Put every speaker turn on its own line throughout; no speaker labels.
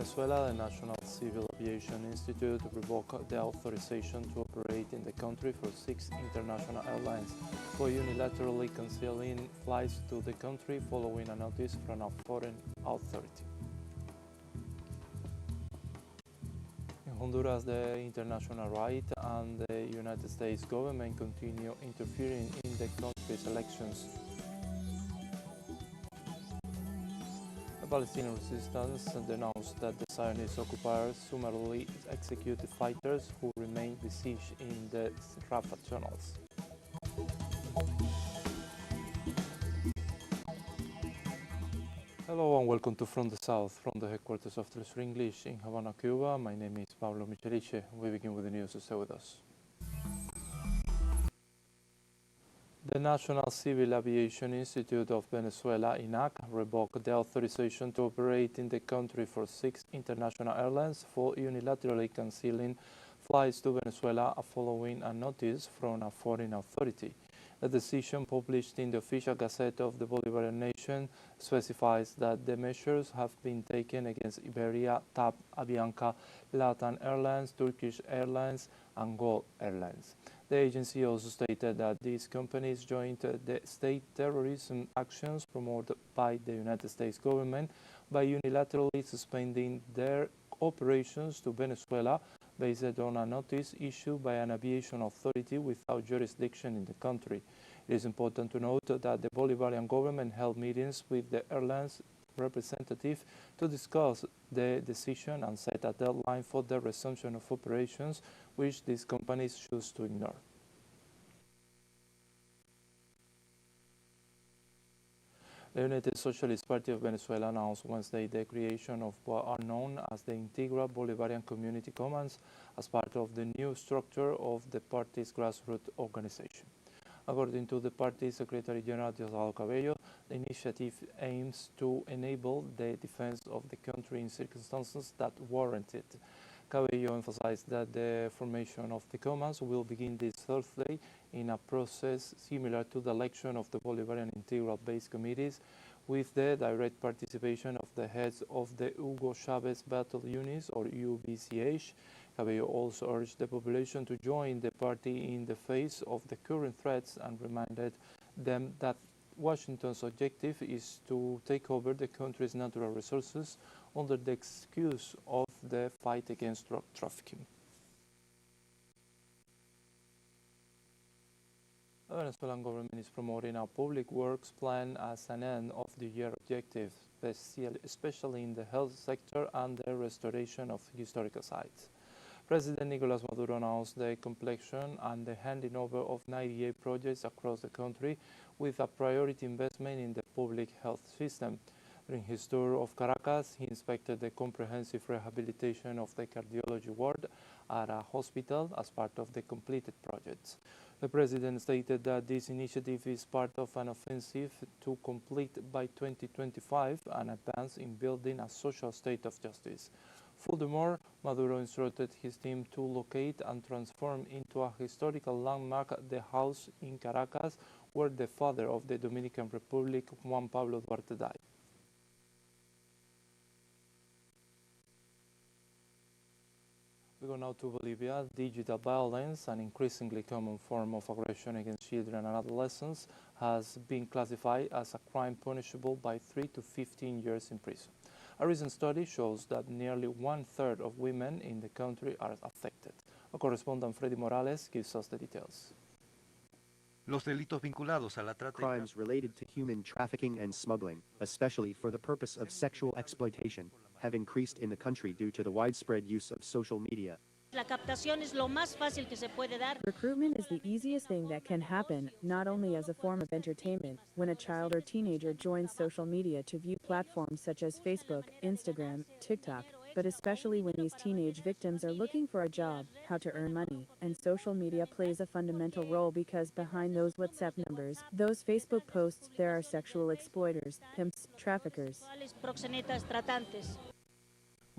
Venezuela, the National Civil Aviation Institute revoked the authorization to operate in the country for 6 international airlines for unilaterally canceling flights to the country following a notice from a foreign authority. In Honduras, the international right and the United States government continue interfering in the country's elections. The Palestinian resistance denounced that the Zionist occupiers summarily executed fighters who remain besieged in the Rafah tunnels. Hello and welcome to From the South, from the headquarters of teleSUR English in Havana, Cuba. My name is Pablo Micheliche. We begin with the news, so stay with us. The National Civil Aviation Institute of Venezuela, INAC, revoked the authorization to operate in the country for 6 international airlines for unilaterally canceling flights to Venezuela following a notice from a foreign authority. The decision, published in the official Gazette of the Bolivarian nation, specifies that the measures have been taken against Iberia, TAP, Avianca, Latam Airlines, Turkish Airlines, and Gol Airlines. The agency also stated that these companies joined the state terrorism actions promoted by the United States government by unilaterally suspending their operations to Venezuela based on a notice issued by an aviation authority without jurisdiction in the country. It is important to note that the Bolivarian government held meetings with the airlines representative to discuss the decision and set a deadline for the resumption of operations, which these companies choose to ignore. The United Socialist Party of Venezuela announced Wednesday the creation of what are known as the Integral Bolivarian Community Commands as part of the new structure of the party's grassroots organization. According to the party's Secretary General Diosdado Cabello, the initiative aims to enable the defense of the country in circumstances that warrant it. Cabello emphasized that the formation of the commands will begin this Thursday in a process similar to the election of the Bolivarian Integral Base Committees, with the direct participation of the heads of the Hugo Chavez Battle Units, or UBCH. Cabello also urged the population to join the party in the face of the current threats and reminded them that Washington's objective is to take over the country's natural resources under the excuse of the fight against drug trafficking. The Venezuelan government is promoting a public works plan as an end-of-the-year objective, especially in the health sector and the restoration of historical sites. President Nicolas Maduro announced the completion and the handing over of 98 projects across the country, with a priority investment in the public health system. During his tour of Caracas, he inspected the comprehensive rehabilitation of the cardiology ward at a hospital as part of the completed projects. The president stated that this initiative is part of an offensive to complete by 2025 an advance in building a social state of justice. Furthermore, Maduro instructed his team to locate and transform into a historical landmark the house in Caracas where the father of the Dominican Republic, Juan Pablo Duarte, died. We go now to Bolivia. Digital violence, an increasingly common form of aggression against children and adolescents, has been classified as a crime punishable by 3 to 15 years in prison. A recent study shows that nearly 1/3 of women in the country are affected. Our correspondent Freddy Morales gives us the details.
Los delitos vinculados a la trata.
Crimes related to human trafficking and smuggling, especially for the purpose of sexual exploitation, have increased in the country due to the widespread use of social media.
La captación es lo más fácil que se puede dar.
Recruitment is the easiest thing that can happen, not only as a form of entertainment, when a child or teenager joins social media to view platforms such as Facebook, Instagram, TikTok, but especially when these teenage victims are looking for a job, how to earn money, and social media plays a fundamental role because behind those WhatsApp numbers, those Facebook posts, there are sexual exploiters, pimps, traffickers.
Proxenetas tratantes.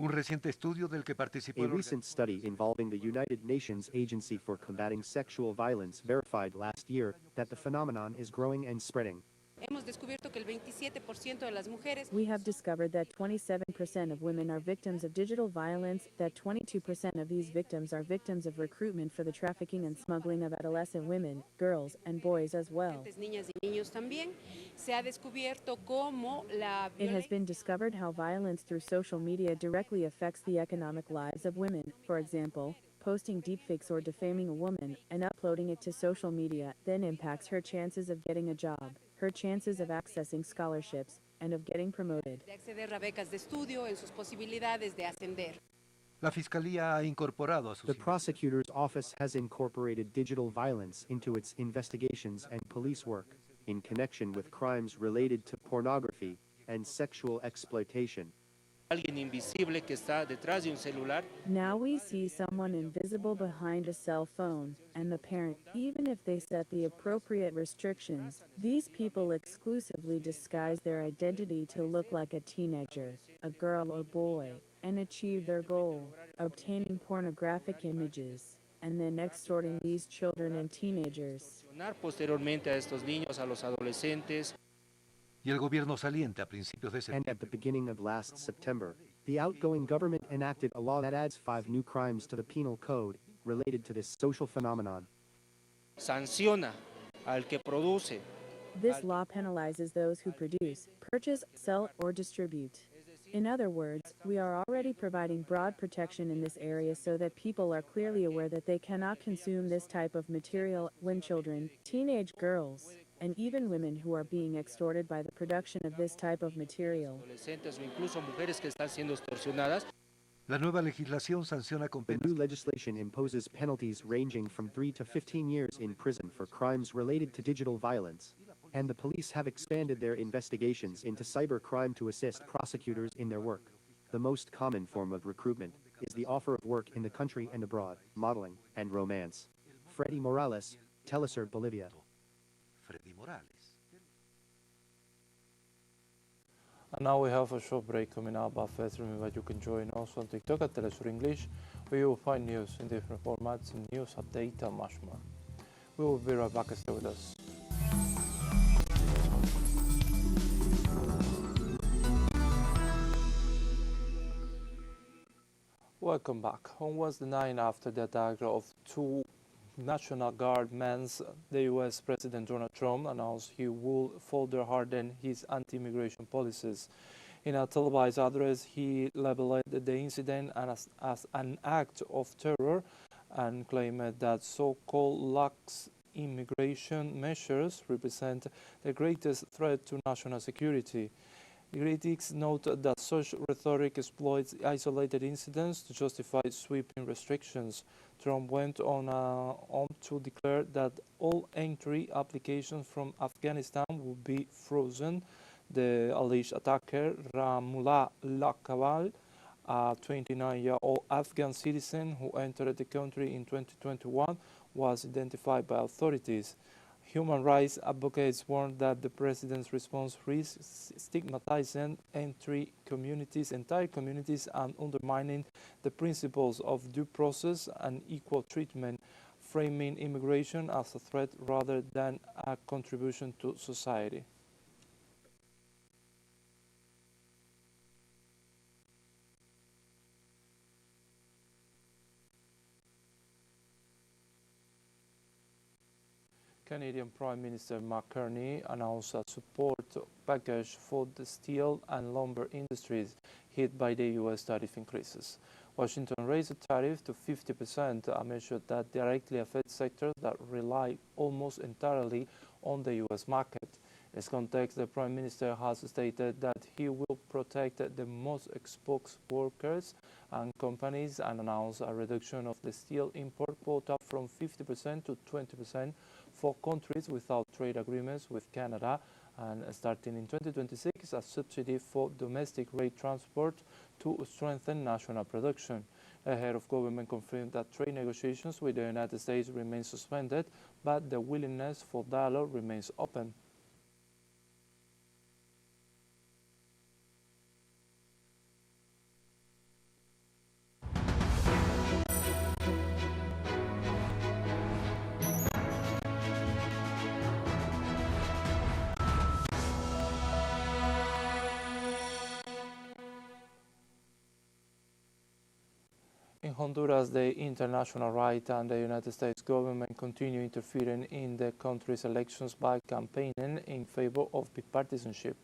Un reciente estudio del que participó.
A recent study involving the United Nations Agency for Combating Sexual Violence verified last year that the phenomenon is growing and spreading.
Hemos descubierto que el 27% de las mujeres
We have discovered that 27% of women are victims of digital violence, that 22% of these victims are victims of recruitment for the trafficking and smuggling of adolescent women, girls, and boys as well.
niñas y niños también. Se ha descubierto cómo la
It has been discovered how violence through social media directly affects the economic lives of women. For example, posting deepfakes or defaming a woman and uploading it to social media then impacts her chances of getting a job, her chances of accessing scholarships, and of getting promoted.
de acceder a becas de estudio, en sus posibilidades de ascender.
La Fiscalía ha incorporado a sus
The prosecutor's office has incorporated digital violence into its investigations and police work in connection with crimes related to pornography and sexual exploitation.
Alguien invisible que está detrás de un celular.
Now we see someone invisible behind a cell phone, and the parent, even if they set the appropriate restrictions, these people exclusively disguise their identity to look like a teenager, a girl or boy, and achieve their goal, obtaining pornographic images, and then extorting these children and teenagers.
Posteriormente a estos niños, a los adolescentes.
y el gobierno saliente a principios de
And
septiembre.
at the beginning of last September, the outgoing government enacted a law that adds 5 new crimes to the penal code related to this social phenomenon.
Sanciona al que produce.
This law penalizes those who produce, purchase, sell, or distribute. In other words, we are already providing broad protection in this area so that people are clearly aware that they cannot consume this type of material when children, teenage girls, and even women who are being extorted by the production of this type of material.
Adolescentes o incluso mujeres que están siendo extorsionadas.
La nueva legislación sanciona con
The
penas
new legislation imposes penalties ranging from 3 to 15 years in prison for crimes related to digital violence, and the police have expanded their investigations into cybercrime to assist prosecutors in their work. The most common form of recruitment is the offer of work in the country and abroad, modeling, and romance. Freddy Morales, teleSUR, Bolivia.
Freddy Morales.
And now we have a short break coming up, but first remember you can join us on TikTok at teleSUR English, where you will find news in different formats, news update and much more. We will be right back, stay with us. Welcome back. On Wednesday night, after the attack of 2 National Guard men, the US President Donald Trump announced he will further harden his anti-immigration policies. In a televised address, he labeled the incident as an act of terror and claimed that so-called lax immigration measures represent the greatest threat to national security. Critics note that such rhetoric exploits isolated incidents to justify sweeping restrictions. Trump went on to declare that all entry applications from Afghanistan would be frozen. The alleged attacker, Ramullah Lakabal, a 29-year-old Afghan citizen who entered the country in 2021, was identified by authorities. Human rights advocates warn that the president's response risks stigmatizing entire communities and undermining the principles of due process and equal treatment, framing immigration as a threat rather than a contribution to society. Canadian Prime Minister Mark Carney announced a support package for the steel and lumber industries hit by the U.S. tariff increases. Washington raised the tariff to 50%, a measure that directly affects sectors that rely almost entirely on the U.S. market. In this context, the Prime Minister has stated that he will protect the most exposed workers and companies and announced a reduction of the steel import quota from 50% to 20% for countries without trade agreements with Canada, and starting in 2026, a subsidy for domestic rail transport to strengthen national production. The head of government confirmed that trade negotiations with the United States remain suspended, but the willingness for dialogue remains open. In Honduras, the international right and the United States government continue interfering in the country's elections by campaigning in favor of bipartisanship.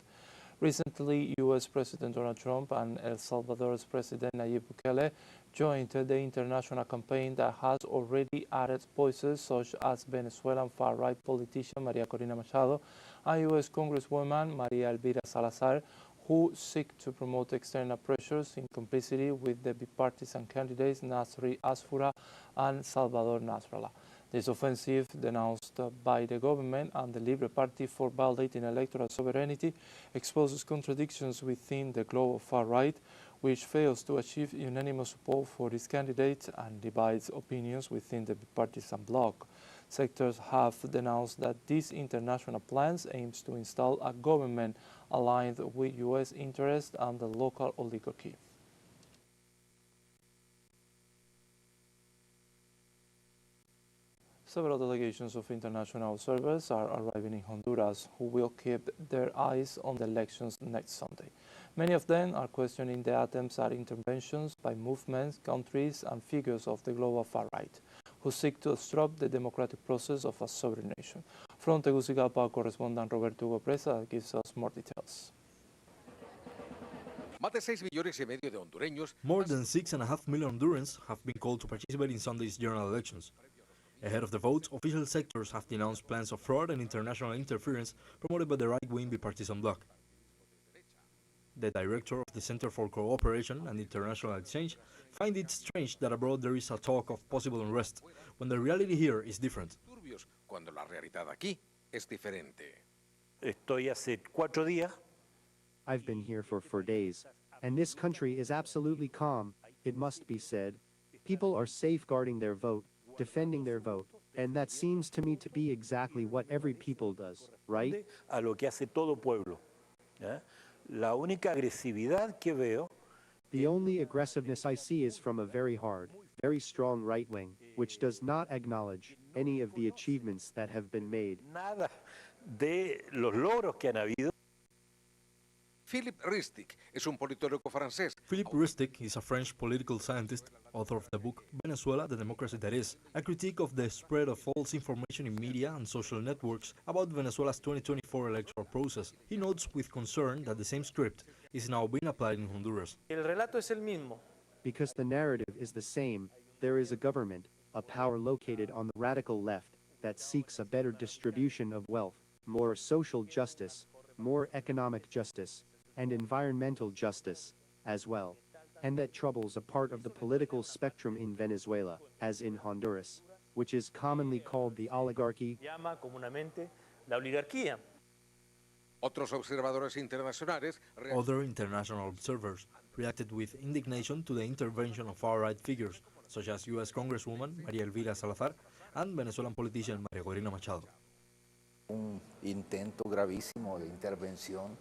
Recently, U.S. President Donald Trump and El Salvador's President Nayib Bukele joined the international campaign that has already added voices such as Venezuelan far-right politician Maria Corina Machado and U.S. Congresswoman Maria Elvira Salazar, who seek to promote external pressures in complicity with the bipartisan candidates Nasri Asfura and Salvador Nasrallah. This offensive, denounced by the government and the Libre Party for violating electoral sovereignty, exposes contradictions within the global far right, which fails to achieve unanimous support for its candidates and divides opinions within the bipartisan bloc. Sectors have denounced that these international plans aims to install a government aligned with U.S. interests and the local oligarchy. Several delegations of international observers are arriving in Honduras who will keep their eyes on the elections next Sunday. Many of them are questioning the attempts at interventions by movements, countries, and figures of the global far right, who seek to obstruct the democratic process of a sovereign nation. From Tegucigalpa, our correspondent Roberto Hugo Presa gives us more details.
More than 6.5 million Hondurans have been called to participate in Sunday's general elections. Ahead of the vote, official sectors have denounced plans of fraud and international interference promoted by the right-wing bipartisan bloc. The director of the Center for Cooperation and International Exchange finds it strange that abroad there is a talk of possible unrest, when the reality here is different.
I've been here for 4 days, and this country is absolutely calm, it must be said. People are safeguarding their vote, defending their vote, and that seems to me to be exactly what every people does, right?
A lo que hace todo pueblo. La única agresividad que veo.
The only aggressiveness I see is from a very hard, very strong right wing, which does not acknowledge any of the achievements that have been made.
Nada de los logros que han habido.
Philippe Ristic is a French political scientist, author of the book Venezuela, the Democracy That Is, a critique of the spread of false information in media and social networks about Venezuela's 2024 electoral process. He notes with concern that the same script is now being applied in Honduras.
El relato es el mismo.
Because the narrative is the same, there is a government, a power located on the radical left, that seeks a better distribution of wealth, more social justice, more economic justice, and environmental justice, as well, and that troubles a part of the political spectrum in Venezuela, as in Honduras, which is commonly called the oligarchy.
Llama comúnmente la oligarquía.
Other international observers reacted with indignation to the intervention of far-right figures, such as U.S. Congresswoman Maria Elvira Salazar and Venezuelan politician Maria Corina Machado.
Un intento gravísimo de intervención.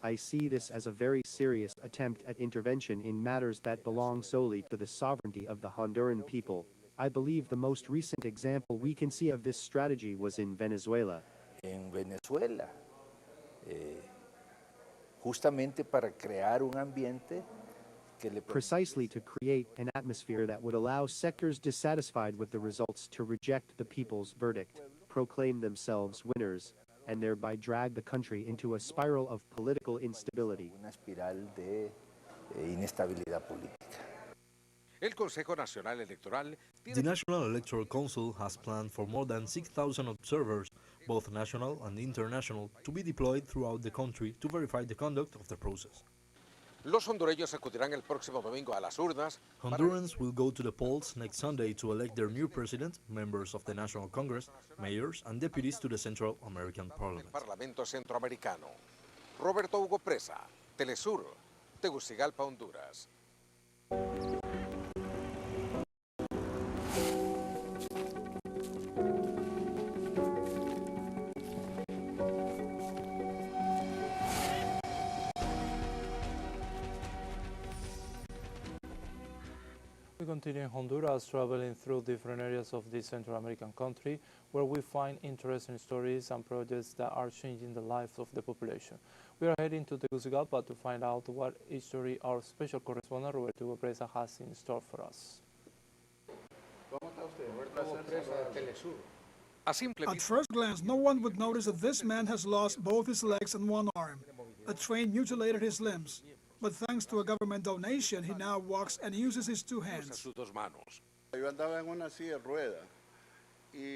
I see this as a very serious attempt at intervention in matters that belong solely to the sovereignty of the Honduran people. I believe the most recent example we can see of this strategy was in Venezuela.
En Venezuela, justamente para crear un ambiente que le
precisely to create an atmosphere that would allow sectors dissatisfied with the results to reject the people's verdict, proclaim themselves winners, and thereby drag the country into a spiral of political instability.
Una espiral de inestabilidad política.
The National Electoral Council has planned for more than 6,000 observers, both national and international, to be deployed throughout the country to verify the conduct of the process. Hondurans will go to the polls next Sunday to elect their new president, members of the National Congress, mayors, and deputies to the Central American Parliament.
Roberto Hugo Presa, teleSUR, Tegucigalpa, Honduras.
We continue in Honduras, traveling through different areas of this Central American country, where we find interesting stories and projects that are changing the lives of the population. We are heading to Tegucigalpa to find out what history our special correspondent Roberto Presa has in store for us.
A simple
At
vista,
first glance, no one would notice that this man has lost both his legs and one arm. A train mutilated his limbs, but thanks to a government donation, he now walks and uses his two hands.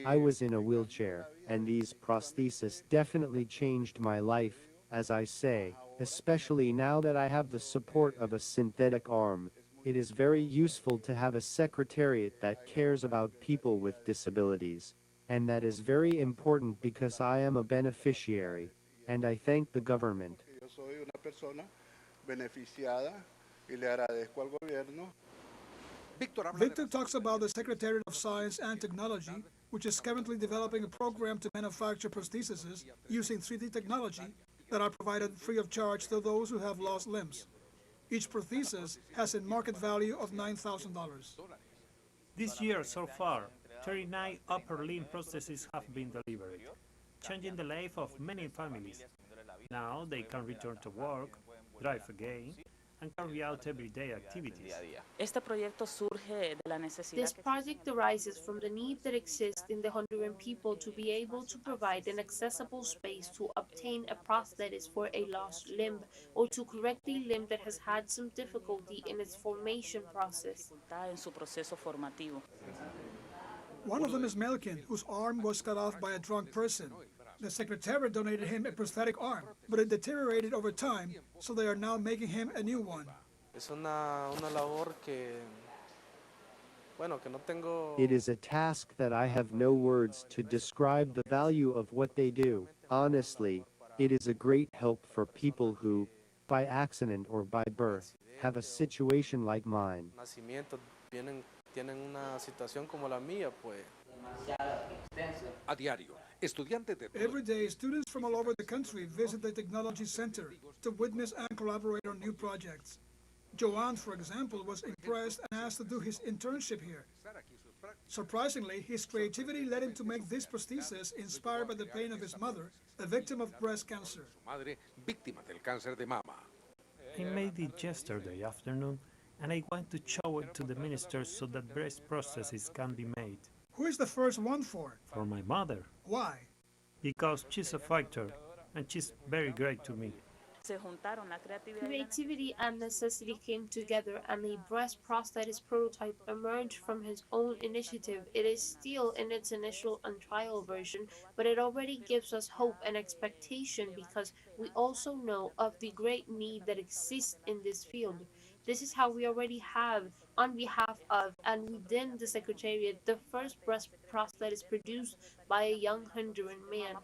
I was in a wheelchair, and these prostheses definitely changed my life, as I say, especially now that I have the support of a synthetic arm. It is very useful to have a secretariat that cares about people with disabilities. And that is very important because I am a beneficiary, and I thank the government.
Victor talks about the Secretariat of Science and Technology, which is currently developing a program to manufacture prostheses using 3D technology that are provided free of charge to those who have lost limbs. Each prosthesis has a market value of $9,000.
This year, so far, 39 upper limb prostheses have been delivered, changing the life of many families. Now they can return to work, drive again, and carry out everyday activities.
This project arises from the need that exists in the Honduran people to be able to provide an accessible space to obtain a prosthesis for a lost limb or to correct a limb that has had some difficulty in its formation process.
One of them is Melkin, whose arm was cut off by a drunk person. The Secretariat donated him a prosthetic arm, but it deteriorated over time, so they are now making him a new one.
It is a task that I have no words to describe the value of what they do. Honestly, it is a great help for people who, by accident or by birth, have a situation like mine.
a diario, estudiantes de
Every day, students from all over the country visit the Technology Center to witness and collaborate on new projects. Joanne, for example, was impressed and asked to do his internship here. Surprisingly, his creativity led him to make this prosthesis inspired by the pain of his mother, a victim of breast cancer.
madre víctima del cáncer de mama.
I made it yesterday afternoon, and I want to show it to the ministers so that breast prostheses can be made.
Who is the first one for?
For my mother.
Why?
Because she's a fighter, and she's very great to me.
Creativity and necessity came together, and a breast prosthesis prototype emerged from his own initiative. It is still in its initial and trial version, but it already gives us hope and expectation because we also know of the great need that exists in this field. This is how we already have, on behalf of and within the Secretariat, the first breast prosthesis produced by a young Honduran man.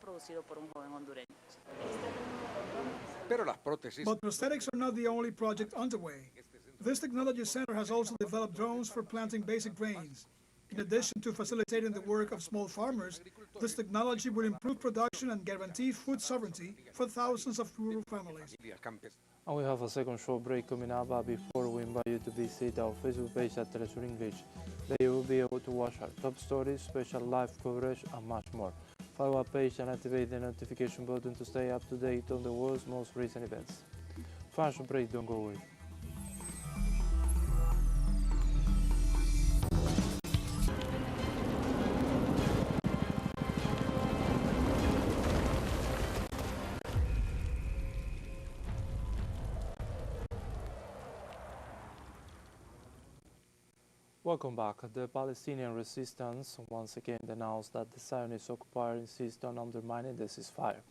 But prosthetics are not the only project underway. This technology center has also developed drones for planting basic grains. In addition to facilitating the work of small farmers, this technology will improve production and guarantee food sovereignty for thousands of rural families.
And we have a second short break coming up, but before we invite you to visit our Facebook page at teleSUR English, there you will be able to watch our top stories, special live coverage, and much more. Follow our page and activate the notification button to stay up to date on the world's most recent events. Fashion break, don't go away. Welcome back. The Palestinian resistance once again announced that the Zionist occupier insists on undermining the ceasefire,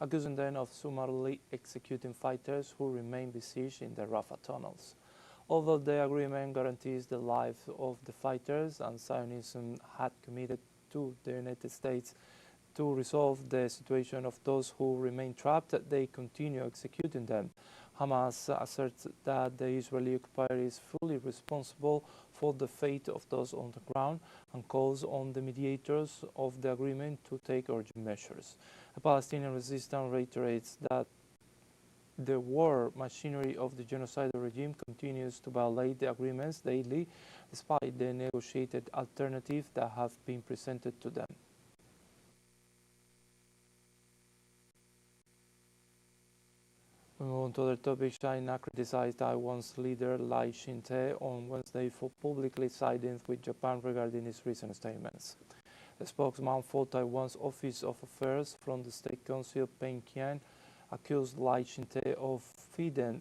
accusing them of summarily executing fighters who remain besieged in the Rafah tunnels. Although the agreement guarantees the life of the fighters and Zionism had committed to the United States to resolve the situation of those who remain trapped, they continue executing them. Hamas asserts that the Israeli occupier is fully responsible for the fate of those on the ground and calls on the mediators of the agreement to take urgent measures. The Palestinian resistance reiterates that the war machinery of the genocidal regime continues to violate the agreements daily, despite the negotiated alternatives that have been presented to them. We move on to other topics. China criticized Taiwan's leader Lai Ching-te on Wednesday for publicly siding with Japan regarding his recent statements. A spokesman for Taiwan's Office of Affairs from the State Council, Peng Qian, accused Lai Ching-te of feeding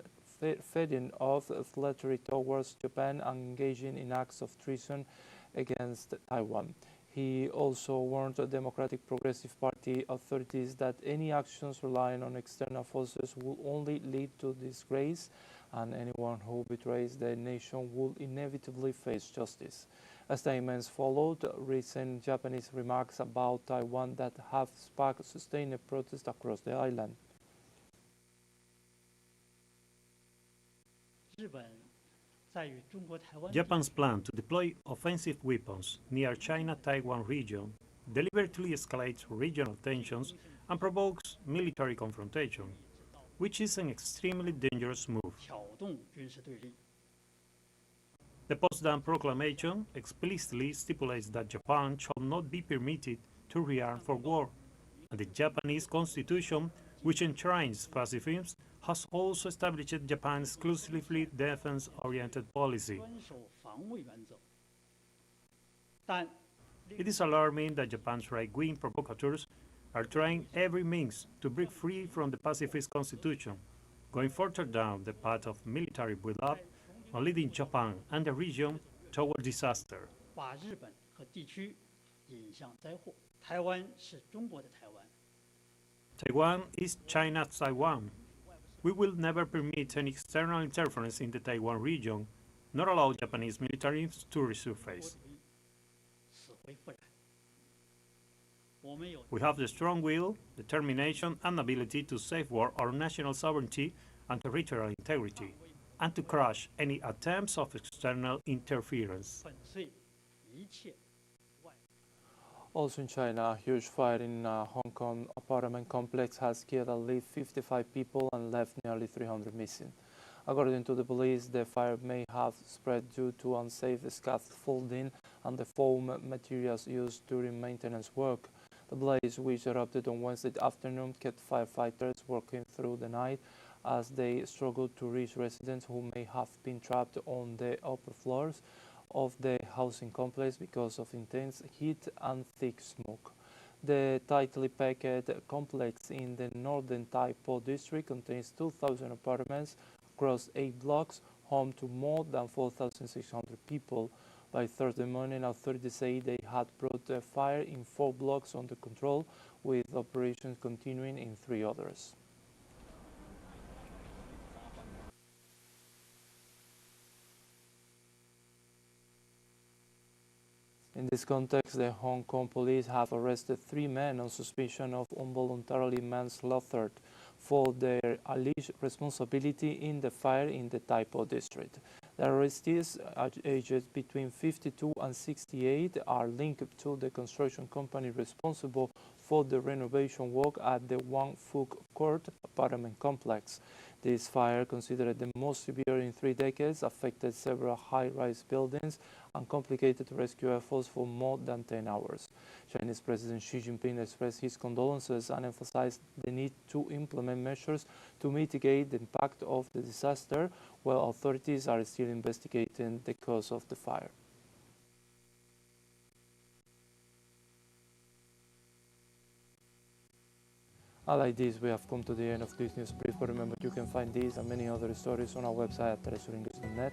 off flattery towards Japan and engaging in acts of treason against Taiwan. He also warned the Democratic Progressive Party authorities that any actions relying on external forces will only lead to disgrace, and anyone who betrays the nation will inevitably face justice. Statements followed recent Japanese remarks about Taiwan that have sparked sustained protests across the island.
Japan's plan to deploy offensive weapons near China-Taiwan region deliberately escalates regional tensions and provokes military confrontation, which is an extremely dangerous move. The Potsdam Proclamation explicitly stipulates that Japan shall not be permitted to rearm for war, and the Japanese constitution, which enshrines pacifism, has also established Japan's exclusively defense-oriented policy. It is alarming that Japan's right-wing provocateurs are trying every means to break free from the pacifist constitution, going further down the path of military build-up and leading Japan and the region toward disaster. Taiwan is China's Taiwan. We will never permit any external interference in the Taiwan region, nor allow Japanese militaries to resurface. We have the strong will, determination, and ability to safeguard our national sovereignty and territorial integrity, and to crush any attempts of external interference.
Also in China, a huge fire in a Hong Kong apartment complex has killed at least 55 people and left nearly 300 missing. According to the police, the fire may have spread due to unsafe scaffolding and the foam materials used during maintenance work. The blaze, which erupted on Wednesday afternoon, kept firefighters working through the night as they struggled to reach residents who may have been trapped on the upper floors of the housing complex because of intense heat and thick smoke. The tightly packed complex in the northern Tai Po district contains 2,000 apartments across 8 blocks, home to more than 4,600 people. By Thursday morning, authorities say they had brought the fire in 4 blocks under control, with operations continuing in 3 others. In this context, the Hong Kong police have arrested 3 men on suspicion of involuntarily manslaughter for their alleged responsibility in the fire in the Tai Po district. The arrestees, aged between 52 and 68, are linked to the construction company responsible for the renovation work at the Wang Fuk Court apartment complex. This fire, considered the most severe in 3 decades, affected several high-rise buildings and complicated rescue efforts for more than 10 hours. Chinese President Xi Jinping expressed his condolences and emphasized the need to implement measures to mitigate the impact of the disaster, while authorities are still investigating the cause of the fire. Like this, we have come to the end of this news brief, but remember you can find these and many other stories on our website at telesurenglish.net.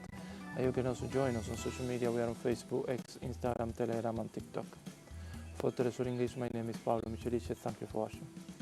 And you can also join us on social media. We are on Facebook, X, Instagram, Telegram, and TikTok. For TeleSUR English, my name is Pablo Michelice. Thank you for watching.